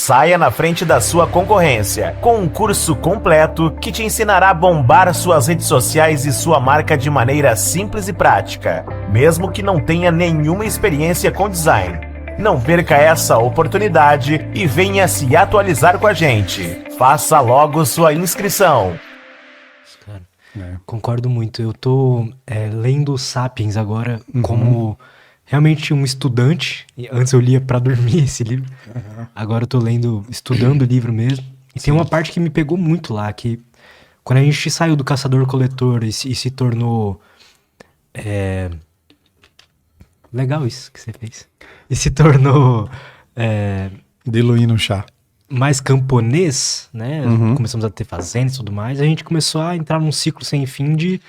Saia na frente da sua concorrência com um curso completo que te ensinará a bombar suas redes sociais e sua marca de maneira simples e prática, mesmo que não tenha nenhuma experiência com design. Não perca essa oportunidade e venha se atualizar com a gente. Faça logo sua inscrição. Cara, concordo muito. Eu tô lendo Sapiens agora como realmente um estudante. Antes eu lia pra dormir esse livro. Agora eu tô estudando o livro mesmo. E tem uma parte que me pegou muito lá, que quando a gente saiu do caçador-coletor e se tornou... Legal isso que você fez. E se tornou... diluindo o chá. Mais camponês, né? Começamos a ter fazendas e tudo mais. A gente começou a entrar num ciclo sem fim de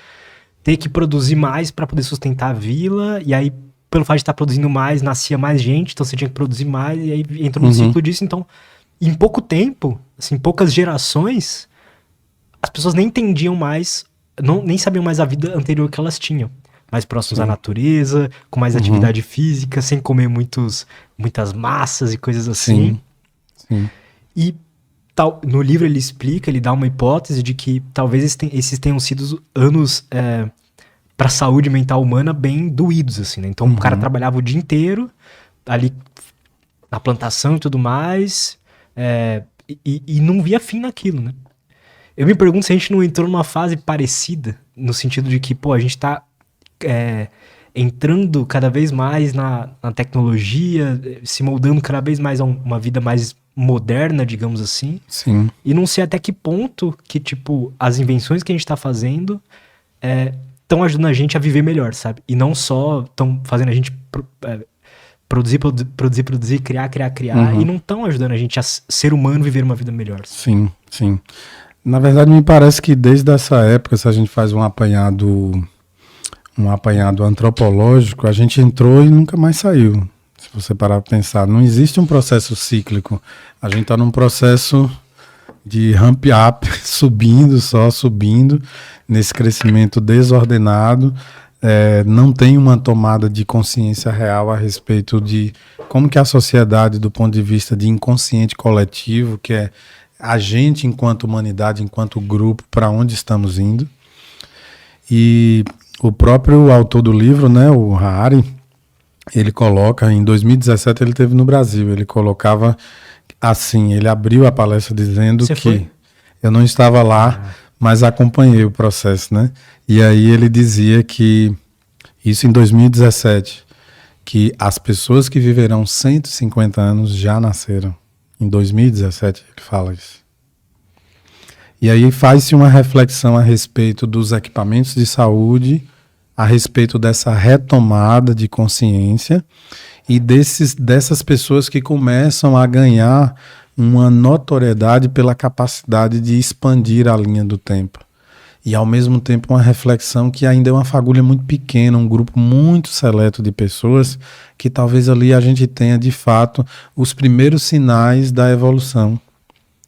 ter que produzir mais para poder sustentar a vila. E aí, pelo fato de estar produzindo mais, nascia mais gente. Então você tinha que produzir mais. E aí entrou num ciclo disso. Então, em pouco tempo, assim, poucas gerações, as pessoas nem entendiam mais, nem sabiam mais a vida anterior que elas tinham. Mais próximos à natureza, com mais atividade física, sem comer muitas massas e coisas assim. Sim. E no livro ele explica, ele dá uma hipótese de que talvez esses tenham sido anos para a saúde mental humana bem doídos, assim, né? Então o cara trabalhava o dia inteiro ali na plantação e tudo mais, e não via fim naquilo, né? Eu me pergunto se a gente não entrou numa fase parecida, no sentido de que, pô, a gente tá entrando cada vez mais na tecnologia, se moldando cada vez mais a uma vida mais moderna, digamos assim. Sim. E não sei até que ponto que, tipo, as invenções que a gente tá fazendo estão ajudando a gente a viver melhor, sabe? E não só estão fazendo a gente produzir, criar, e não estão ajudando a gente a ser humano viver uma vida melhor. Sim. Na verdade, me parece que desde essa época, se a gente faz um apanhado antropológico, a gente entrou e nunca mais saiu. Se você parar para pensar, não existe um processo cíclico. A gente está num processo de ramp up, subindo, nesse crescimento desordenado. Não tem uma tomada de consciência real a respeito de como que a sociedade, do ponto de vista de inconsciente coletivo, que é a gente enquanto humanidade, enquanto grupo, para onde estamos indo. E o próprio autor do livro, né, o Harari, ele coloca, em 2017 ele esteve no Brasil, ele colocava assim, ele abriu a palestra dizendo Você que... foi? Eu não estava lá, mas acompanhei o processo, né? E aí ele dizia que, isso em 2017, que as pessoas que viverão 150 anos já nasceram. Em 2017 ele fala isso. E aí faz-se uma reflexão a respeito dos equipamentos de saúde, a respeito dessa retomada de consciência e dessas pessoas que começam a ganhar uma notoriedade pela capacidade de expandir a linha do tempo. E ao mesmo tempo uma reflexão que ainda é uma fagulha muito pequena, um grupo muito seleto de pessoas que talvez ali a gente tenha de fato os primeiros sinais da evolução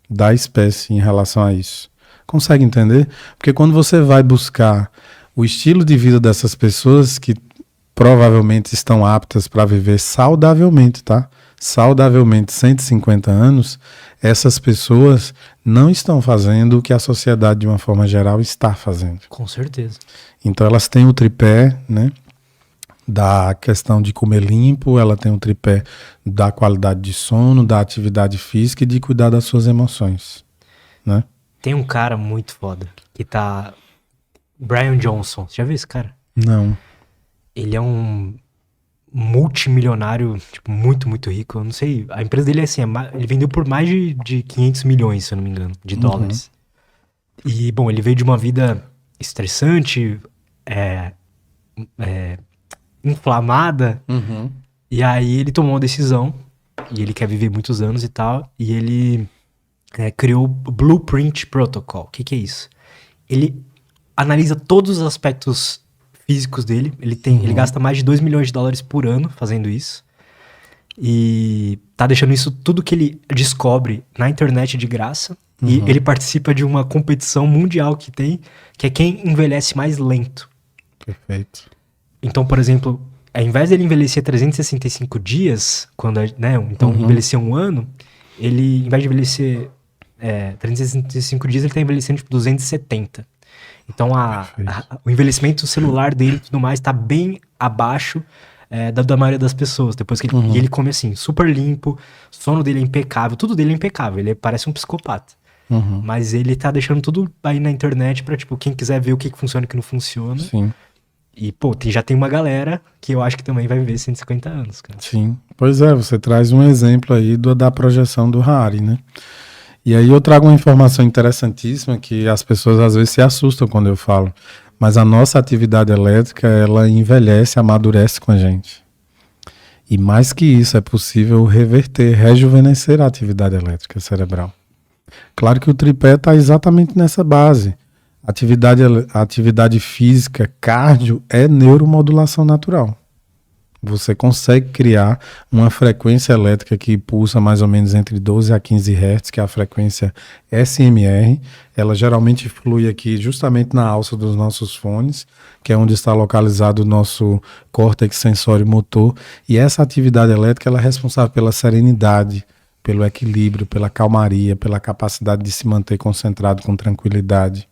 da espécie em relação a isso. Consegue entender? Porque quando você vai buscar o estilo de vida dessas pessoas que provavelmente estão aptas para viver saudavelmente, tá? Saudavelmente 150 anos, essas pessoas não estão fazendo o que a sociedade, de uma forma geral, está fazendo. Com certeza. Então elas têm o tripé, né, da questão de comer limpo, ela tem o tripé da qualidade de sono, da atividade física e de cuidar das suas emoções, né? Tem um cara muito foda que tá... Brian Johnson. Você já viu esse cara? Não. Ele é um multimilionário, tipo, muito, muito rico. Eu não sei, a empresa dele é assim, ele vendeu por mais de 500 milhões, se eu não me engano, de dólares. E, bom, ele veio de uma vida estressante, inflamada, e aí ele tomou uma decisão, e ele quer viver muitos anos e tal, e ele criou o Blueprint Protocol. O que é isso? Ele analisa todos os aspectos físicos dele. Ele gasta mais de 2 milhões de dólares por ano fazendo isso. E tá deixando isso tudo que ele descobre na internet de graça. E ele participa de uma competição mundial que tem, que é quem envelhece mais lento. Perfeito. Então, por exemplo, ao invés dele envelhecer 365 dias, quando, né, então envelhecer um ano, ele, em vez de envelhecer 365 dias, ele tá envelhecendo tipo 270. Então o envelhecimento celular dele e tudo mais tá bem abaixo da maioria das pessoas. Depois que e ele come assim, super limpo, o sono dele é impecável, tudo dele é impecável, ele parece um psicopata. Mas ele tá deixando tudo aí na internet pra, tipo, quem quiser ver o que funciona e o que não funciona. Sim. E, pô, já tem uma galera que eu acho que também vai viver 150 anos, cara. Sim. Pois é, você traz um exemplo aí da projeção do Harari, né? E aí eu trago uma informação interessantíssima que as pessoas às vezes se assustam quando eu falo. Mas a nossa atividade elétrica, ela envelhece, amadurece com a gente. E mais que isso, é possível rejuvenescer a atividade elétrica cerebral. Claro que o tripé está exatamente nessa base. Atividade física, cardio, é neuromodulação natural. Você consegue criar uma frequência elétrica que pulsa mais ou menos entre 12 a 15 Hz, que é a frequência SMR. Ela geralmente flui aqui justamente na alça dos nossos fones, que é onde está localizado o nosso córtex sensório motor. E essa atividade elétrica ela é responsável pela serenidade, pelo equilíbrio, pela calmaria, pela capacidade de se manter concentrado com tranquilidade.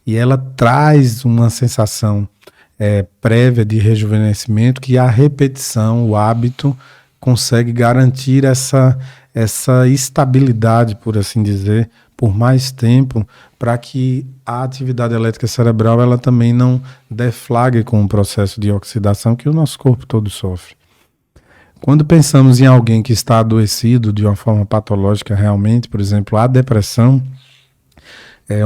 E ela traz uma sensação prévia de rejuvenescimento que a repetição, o hábito, consegue garantir essa estabilidade, por assim dizer, por mais tempo, para que a atividade elétrica cerebral ela também não deflagre com o processo de oxidação que o nosso corpo todo sofre. Quando pensamos em alguém que está adoecido de uma forma patológica realmente, por exemplo, a depressão,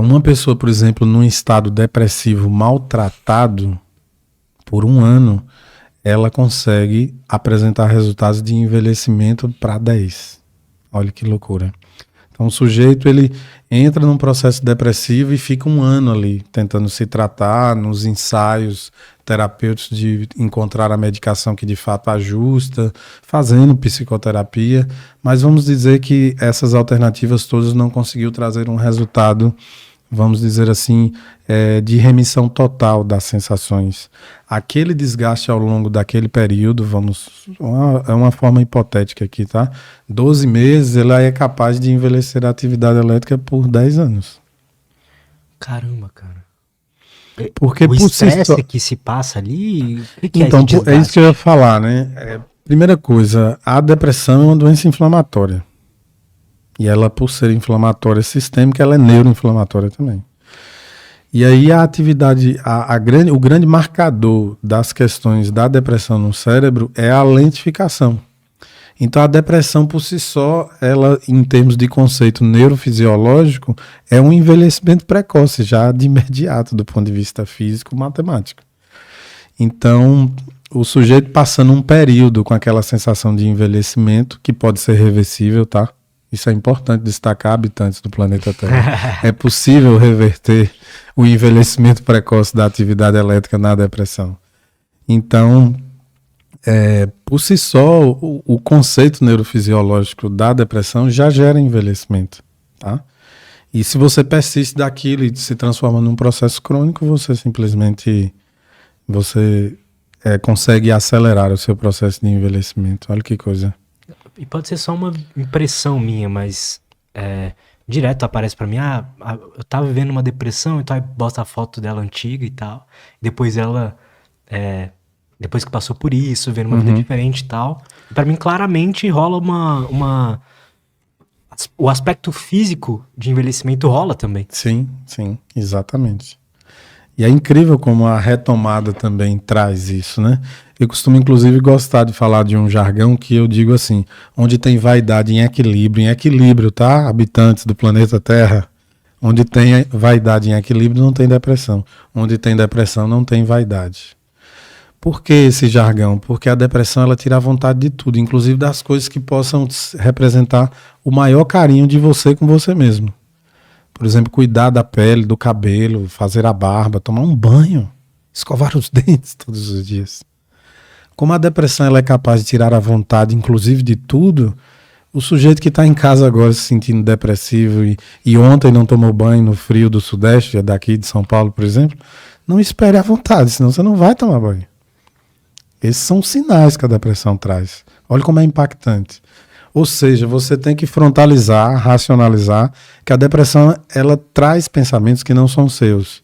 uma pessoa, por exemplo, num estado depressivo maltratado, por um ano, ela consegue apresentar resultados de envelhecimento para 10. Olha que loucura. Então o sujeito ele entra num processo depressivo e fica um ano ali tentando se tratar nos ensaios terapêuticos de encontrar a medicação que de fato ajusta, fazendo psicoterapia, mas vamos dizer que essas alternativas todas não conseguiu trazer um resultado, vamos dizer assim, de remissão total das sensações. Aquele desgaste ao longo daquele período, é uma forma hipotética aqui, tá? 12 meses, ela é capaz de envelhecer a atividade elétrica por 10 anos. Caramba, cara. Porque o estresse que se passa ali, o que então, é esse desgaste? É isso que eu ia falar, né? Primeira coisa, a depressão é uma doença inflamatória. E ela, por ser inflamatória sistêmica, ela é neuroinflamatória também. E aí a atividade, o grande marcador das questões da depressão no cérebro é a lentificação. Então a depressão por si só, ela em termos de conceito neurofisiológico, é um envelhecimento precoce, já de imediato do ponto de vista físico-matemático. Então o sujeito passando um período com aquela sensação de envelhecimento, que pode ser reversível, tá? Isso é importante destacar, habitantes do planeta Terra. É possível reverter o envelhecimento precoce da atividade elétrica na depressão. Então, por si só, o conceito neurofisiológico da depressão já gera envelhecimento. Tá? E se você persiste daquilo e se transforma num processo crônico, você simplesmente consegue acelerar o seu processo de envelhecimento. Olha que coisa. E pode ser só uma impressão minha, mas direto aparece pra mim, eu tava vivendo uma depressão, então aí bota a foto dela antiga e tal. Depois ela, depois que passou por isso, vendo uma vida diferente e tal. E pra mim, claramente, rola o aspecto físico de envelhecimento rola também. Sim, exatamente. E é incrível como a retomada também traz isso, né? Eu costumo, inclusive, gostar de falar de um jargão que eu digo assim, onde tem vaidade em equilíbrio, tá? Habitantes do planeta Terra, onde tem vaidade em equilíbrio não tem depressão. Onde tem depressão não tem vaidade. Por que esse jargão? Porque a depressão ela tira a vontade de tudo, inclusive das coisas que possam representar o maior carinho de você com você mesmo. Por exemplo, cuidar da pele, do cabelo, fazer a barba, tomar um banho, escovar os dentes todos os dias. Como a depressão ela é capaz de tirar a vontade, inclusive de tudo, o sujeito que está em casa agora se sentindo depressivo e ontem não tomou banho no frio do Sudeste, daqui de São Paulo, por exemplo, não espere a vontade, senão você não vai tomar banho. Esses são os sinais que a depressão traz. Olha como é impactante. Ou seja, você tem que frontalizar, racionalizar que a depressão ela traz pensamentos que não são seus.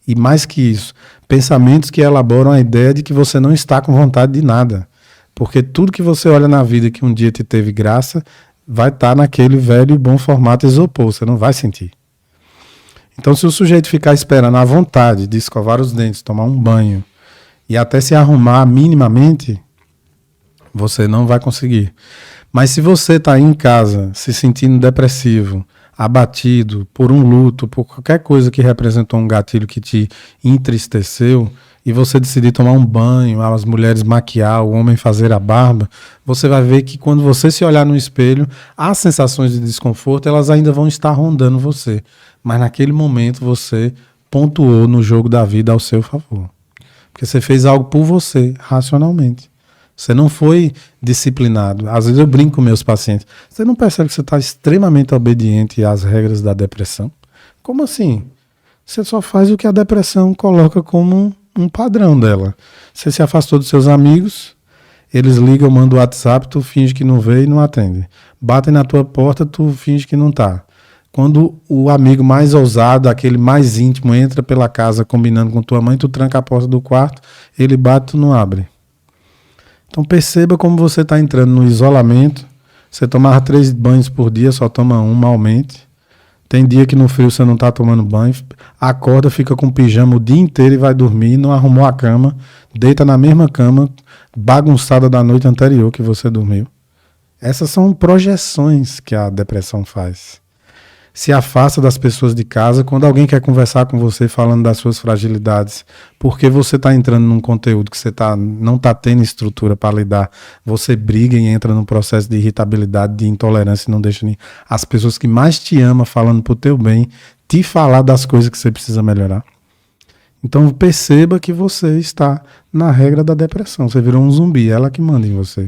E mais que isso, pensamentos que elaboram a ideia de que você não está com vontade de nada. Porque tudo que você olha na vida que um dia te teve graça, vai estar naquele velho e bom formato isopor, você não vai sentir. Então, se o sujeito ficar esperando à vontade de escovar os dentes, tomar um banho e até se arrumar minimamente, você não vai conseguir. Mas se você está aí em casa se sentindo depressivo, abatido por um luto, por qualquer coisa que representou um gatilho que te entristeceu, e você decidir tomar um banho, as mulheres maquiar, o homem fazer a barba, você vai ver que quando você se olhar no espelho, as sensações de desconforto, elas ainda vão estar rondando você. Mas naquele momento você pontuou no jogo da vida ao seu favor. Porque você fez algo por você, racionalmente. Você não foi disciplinado. Às vezes eu brinco com meus pacientes. Você não percebe que você está extremamente obediente às regras da depressão? Como assim? Você só faz o que a depressão coloca como um padrão dela. Você se afastou dos seus amigos, eles ligam, mandam o WhatsApp, tu finge que não vê e não atende. Batem na tua porta, tu finge que não tá. Quando o amigo mais ousado, aquele mais íntimo, entra pela casa combinando com tua mãe, tu tranca a porta do quarto, ele bate, tu não abre. Então perceba como você está entrando no isolamento. Você tomava 3 banhos por dia, só toma um malmente. Tem dia que no frio você não está tomando banho, acorda, fica com pijama o dia inteiro e vai dormir, não arrumou a cama, deita na mesma cama, bagunçada da noite anterior que você dormiu. Essas são projeções que a depressão faz. Se afasta das pessoas de casa quando alguém quer conversar com você falando das suas fragilidades, porque você está entrando num conteúdo que você não está tendo estrutura para lidar, você briga e entra num processo de irritabilidade, de intolerância e não deixa nem as pessoas que mais te amam falando pro teu bem te falar das coisas que você precisa melhorar. Então perceba que você está na regra da depressão, você virou um zumbi, ela que manda em você.